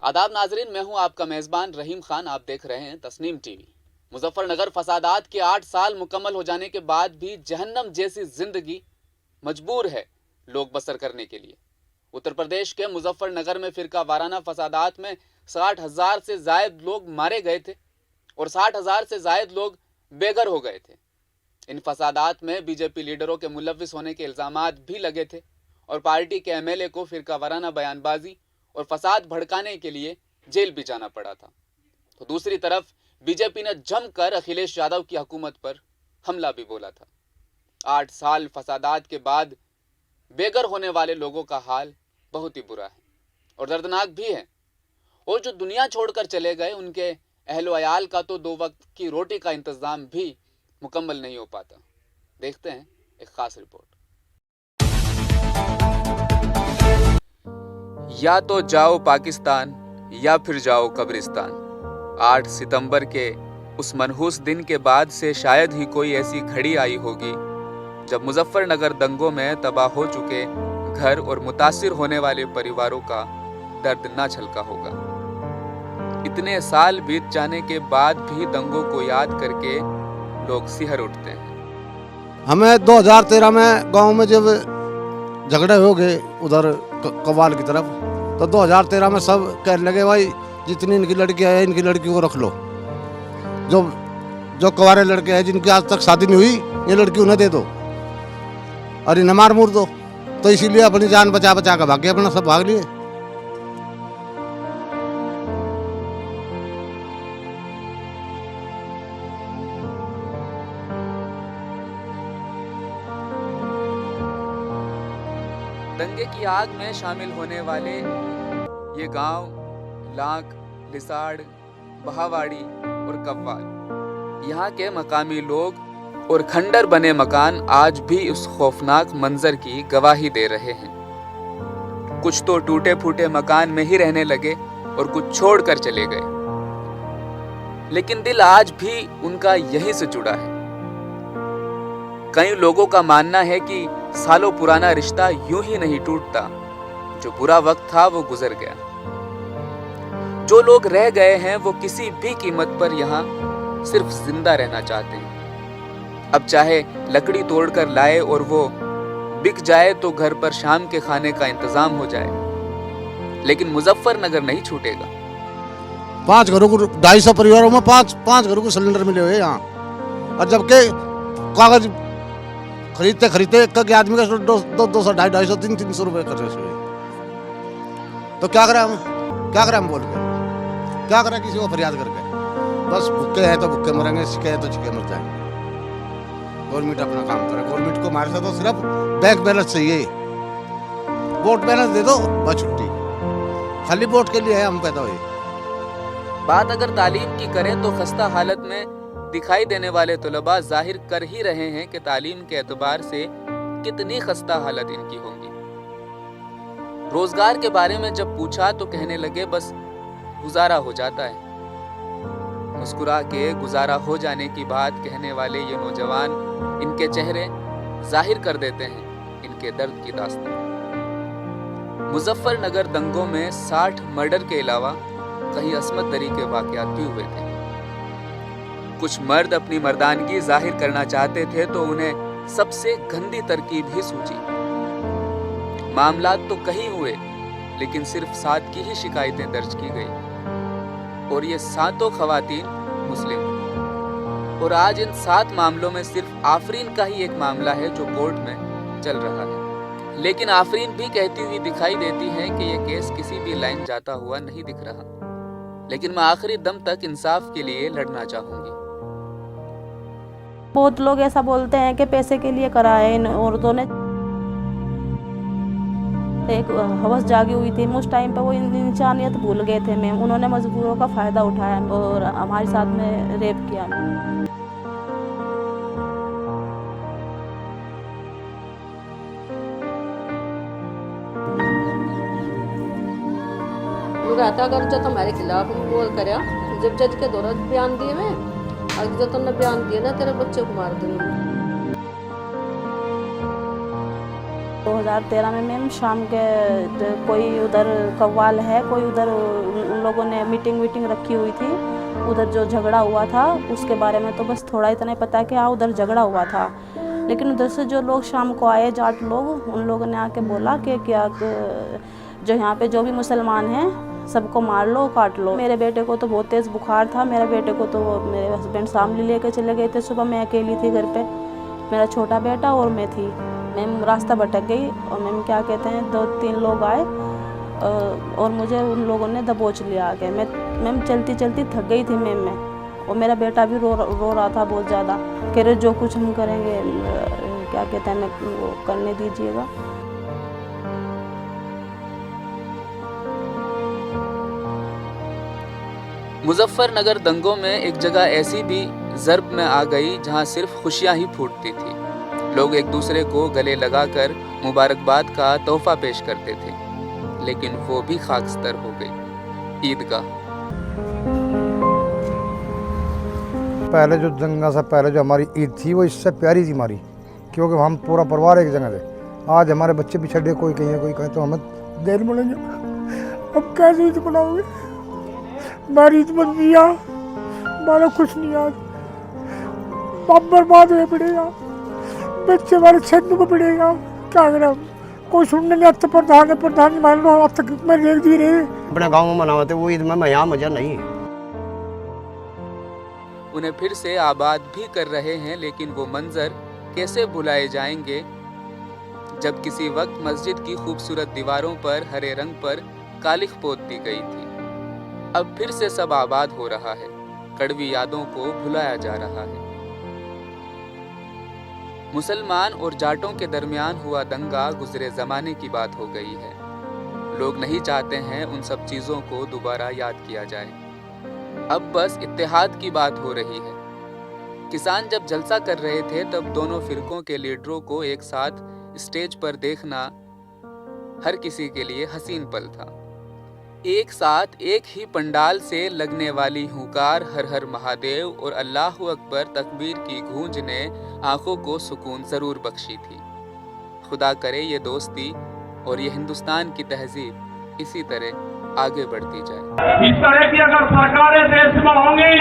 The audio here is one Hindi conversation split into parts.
आदाब नाजरीन, मैं हूं आपका मेज़बान रहीम खान। आप देख रहे हैं तस्नीम टीवी। मुजफ्फरनगर फसादात के 8 साल मुकम्मल हो जाने के बाद भी जहन्नम जैसी जिंदगी मजबूर है लोग बसर करने के लिए। उत्तर प्रदेश के मुजफ्फरनगर में फिरका वाराना फसादात में 60,000 से जायद लोग मारे गए थे और 60,000 से जायद लोग बेघर हो गए थे। इन फसादात में बीजेपी लीडरों के मुलविस होने के इल्जामात भी लगे थे और पार्टी के एमएलए को फिरका वाराना बयानबाजी और फसाद भड़काने के लिए जेल भी जाना पड़ा था। तो दूसरी तरफ बीजेपी ने जमकर अखिलेश यादव की हुकूमत पर हमला भी बोला था। 8 साल फसादात के बाद बेघर होने वाले लोगों का हाल बहुत ही बुरा है और दर्दनाक भी है। और जो दुनिया छोड़कर चले गए उनके अहलो अयाल का तो 2 वक्त की रोटी का इंतजाम भी मुकम्मल नहीं हो पाता। देखते हैं एक खास रिपोर्ट। या तो जाओ पाकिस्तान या फिर जाओ कब्रिस्तान। 8 सितंबर के उस मनहूस दिन के बाद से शायद ही कोई ऐसी घड़ी आई होगी जब मुजफ्फरनगर दंगों में तबाह हो चुके घर और मुतासिर होने वाले परिवारों का दर्द ना छलका होगा। इतने साल बीत जाने के बाद भी दंगों को याद करके लोग सिहर उठते हैं। हमें 2013 में गांव में जब झगड़े हो गए उधर कवाल की तरफ, तो 2013 में सब कहने लगे भाई जितनी इनकी लड़कियां हैं इनकी लड़की को रख लो, जो कवारे लड़के हैं जिनकी आज तक शादी नहीं हुई ये लड़की उन्हें दे दो और इन्हें मार मूर दो। तो इसीलिए अपनी जान बचा बचा कर भागे, अपना सब भाग लिए। दंगे की आग में शामिल होने वाले ये गांव लाख, लिसाड़, बहावाड़ी और कव्वाल, यहाँ के मकामी लोग और खंडर बने मकान आज भी उस खौफनाक मंजर की गवाही दे रहे हैं। कुछ तो टूटे फूटे मकान में ही रहने लगे और कुछ छोड़कर चले गए, लेकिन दिल आज भी उनका यहीं से जुड़ा है। कई लोगों का मानना है कि सालों पुराना रिश्ता यूं ही नहीं टूटता, जो बुरा वक्त था वो गुजर गया। जो लोग रह गए हैं वो किसी भी कीमत पर यहाँ सिर्फ जिंदा रहना चाहते हैं। अब चाहे लकड़ी तोड़कर लाए और वो बिक जाए तो घर पर शाम के खाने का इंतजाम हो जाए, लेकिन मुजफ्फरनगर नहीं छूटेगा। 5 घरों को 250 परिवारों में 5 घरों को सिलेंडर मिले हुए यहाँ, और जबकि कागज खरीदते खरीदते एक आदमी का 200, 250, 300 रुपए कर रहे। तो क्या करें हम बोल के, क्या करें किसी को फरियाद करके? बस भूखे हैं तो भूखे मरेंगे, सिक्के हैं तो सिक्के मर जाएंगे। गवर्नमेंट अपना काम करे। गवर्नमेंट को हमारे से तो सिर्फ बैंक बैलेंस चाहिए, वोट बैलेंस दे दो बस छुट्टी। खाली वोट के लिए है हम पैदा हुए। बात अगर तालीम की करें तो खस्ता हालत में दिखाई देने वाले तलबा जाहिर कर ही रहे हैं कि तालीम के एतबार से कितनी खस्ता हालत इनकी होंगी। रोजगार के बारे में जब पूछा तो कहने लगे बस गुजारा हो जाता है। मुस्कुरा के गुजारा हो जाने की बात कहने वाले ये नौजवान इनके चेहरे जाहिर कर देते हैं इनके दर्द की दास्तान। मुजफ्फरनगर दंगों में 60 मर्डर के अलावा कई असमत दरी के वाकयात भी हुए थे। कुछ मर्द अपनी मर्दानगी जाहिर करना चाहते थे तो उन्हें सबसे गंदी तरकीब ही सूझी। मामलात तो कहीं हुए, लेकिन सिर्फ 7 की ही शिकायतें दर्ज की गई और ये 7 खवातीन मुस्लिम। और आज इन 7 मामलों में सिर्फ आफरीन का ही एक मामला है जो कोर्ट में चल रहा है, लेकिन आफरीन भी कहती हुई दिखाई देती है कि ये केस किसी भी लाइन जाता हुआ नहीं दिख रहा, लेकिन मैं आखिरी दम तक इंसाफ के लिए लड़ना चाहूंगी। बहुत लोग ऐसा बोलते हैं कि पैसे के लिए करा है। इन औरतों ने एक हवस जागी हुई थी, उस टाइम पे वो इंसानियत भूल गए थे मैम। उन्होंने मजबूरों का फ़ायदा उठाया और हमारे साथ में रेप किया। अगर जो तुम्हारे खिलाफ बोल कर जब जज के दौरान बयान दिए मैं, अगर जो तुमने बयान दिए ना तेरे बच्चे को मार दूंगी। 2013 में मैम शाम के कोई उधर कव्वाल है, कोई उधर उन लोगों ने मीटिंग रखी हुई थी, उधर जो झगड़ा हुआ था उसके बारे में तो बस थोड़ा इतना ही पता है कि हाँ उधर झगड़ा हुआ था। लेकिन उधर से जो लोग शाम को आए जाट लोग, उन लोगों ने आके बोला कि क्या जो यहाँ पे जो भी मुसलमान हैं सबको मार लो, काट लो। मेरे बेटे को तो बहुत तेज़ बुखार था, मेरे बेटे को तो मेरे हस्बैंड शामली लेके चले गए थे, सुबह मैं अकेली थी घर पे, मेरा छोटा बेटा और मैं थी। मैम रास्ता भटक गई और मैम क्या कहते हैं 2-3 लोग आए और मुझे उन लोगों ने दबोच लिया आगे। मैम चलती थक गई थी मैम मैं, और मेरा बेटा भी रो रहा था बहुत ज़्यादा, कह रहे जो कुछ हम करेंगे क्या कहते हैं मैं वो करने दीजिएगा। मुजफ्फरनगर दंगों में एक जगह ऐसी भी ज़र्ब में आ गई जहां सिर्फ खुशियां ही फूटती थी। लोग एक दूसरे को गले लगाकर मुबारकबाद का तोहफा पेश करते थे, लेकिन वो भी खाकस्तर हो गई। ईदगाह पहले जो दंगा से पहले जो हमारी ईद थी वो इससे प्यारी थी हमारी, क्योंकि हम पूरा परिवार एक जगह थे। आज हमारे बच्चे पिछड़े, कोई कहे तो हमें देर मिलेंगे। अब कैसे ईद मनाओगे? हमारी ईद बन गया, हमारा कुछ नहीं। आज बाप बर्बाद हुए पड़ेगा, बच्चे हमारे छेदने को पड़ेगा, क्या करें हम? कोई सुनने नहीं आता, प्रधान मान लो अब तक मैं देख दी रहे। अपने गाँव में मनाते वो ईद में यहाँ मजा नहीं है। उन्हें फिर से आबाद भी कर रहे हैं, लेकिन वो मंजर कैसे भुलाए जाएंगे जब किसी वक्त मस्जिद की खूबसूरत दीवारों पर हरे रंग पर कालिख पोत दी गई थी। अब फिर से सब आबाद हो रहा है, कड़वी यादों को भुलाया जा रहा है। मुसलमान और जाटों के दरमियान हुआ दंगा गुजरे जमाने की बात हो गई है। लोग नहीं चाहते हैं उन सब चीजों को दोबारा याद किया जाए। अब बस इत्तेहाद की बात हो रही है। किसान जब जलसा कर रहे थे तब दोनों फिरकों के लीडरों को एक साथ स्टेज पर देखना हर किसी के लिए हसीन पल था। एक साथ एक ही पंडाल से लगने वाली हुंकार हर हर महादेव और अल्लाहु अकबर तकबीर की गूंज ने आंखों को सुकून जरूर बख्शी थी। खुदा करे ये दोस्ती और ये हिंदुस्तान की तहजीब इसी तरह आगे बढ़ती जाए। इस तरह की अगर सरकारें देश में होंगी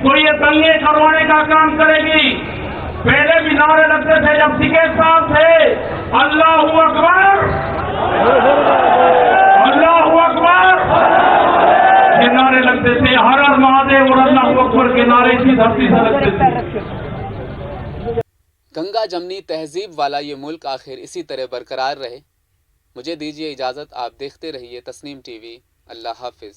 तो ये दंगे करवाने का काम करेगी। पहले भी नारे लगते थे जब सिके साहब थे, अल्लाहु अकबर, अल्लाहु अकबर, ये नारे लगते थे। हर हर महादेव और अल्लाहु अकबर के नारे इसी धरती से लगते थे। गंगा जमनी तहजीब वाला ये मुल्क आखिर इसी तरह बरकरार रहे। मुझे दीजिए इजाजत, आप देखते रहिए तस्नीम टीवी। अल्लाह हाफिज।